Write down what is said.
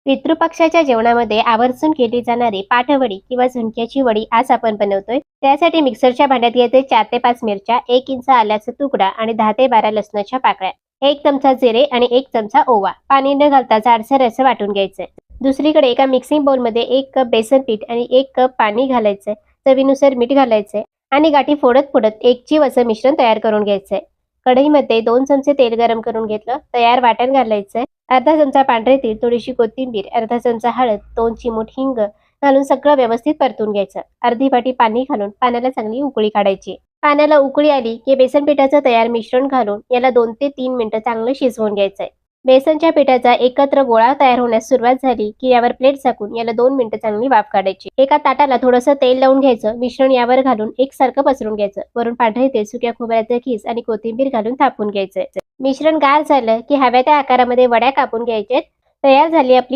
पितृपक्षाच्या जेवणामध्ये आवर्जून केली जाणारी पाटवडी किंवा झुणक्याची वडी आज आपण बनवतोय. त्यासाठी मिक्सरच्या भांड्यात घ्यायचे 4 ते 5 मिरच्या, 1 इंच आल्याचा तुकडा आणि 10 ते 12 लसणाच्या पाकळ्या, 1 चमचा जिरे आणि 1 चमचा ओवा. पाणी न घालता जाडसर असं वाटून घ्यायचंय. दुसरीकडे एका मिक्सिंग बाउलमध्ये 1 कप बेसन पीठ आणि 1 कप पाणी घालायचंय. चवीनुसार मीठ घालायचंय आणि गाठी फोडत फोडत एकजीव असं मिश्रण तयार करून घ्यायचंय. कढईमध्ये 2 चमचे तेल गरम करून घेतलं. तयार वाटण घालायचंय. अर्धा चमचा पांढरे तीळ, थोडीशी कोथिंबीर, अर्धा चमचा हळद, 2 चिमूट हिंग घालून सगळं व्यवस्थित परतून घ्यायचं. अर्धी वाटी पाणी घालून पाण्याला चांगली उकळी काढायची. पाण्याला उकळी आली की बेसन पिठाचं तयार मिश्रण घालून याला 2 ते 3 मिनिटं चांगलं शिजवून घ्यायचंय. बेसनच्या पिठाचा एकत्र गोळा तयार होण्यास सुरुवात झाली की यावर प्लेट झाकून याला 2 मिनिटं चांगली वाफ काढायची. एका ताटाला थोडंसं तेल लावून घ्यायचं. मिश्रण यावर घालून एकसारखं पसरून घ्यायचं. वरून पांढरे तेल, सुक्या खोबऱ्याचा खीस आणि कोथिंबीर घालून थापून घ्यायचं. मिश्रण गार झालं की हव्या त्या आकारामध्ये वड्या कापून घ्यायचे. तयार झाली आपली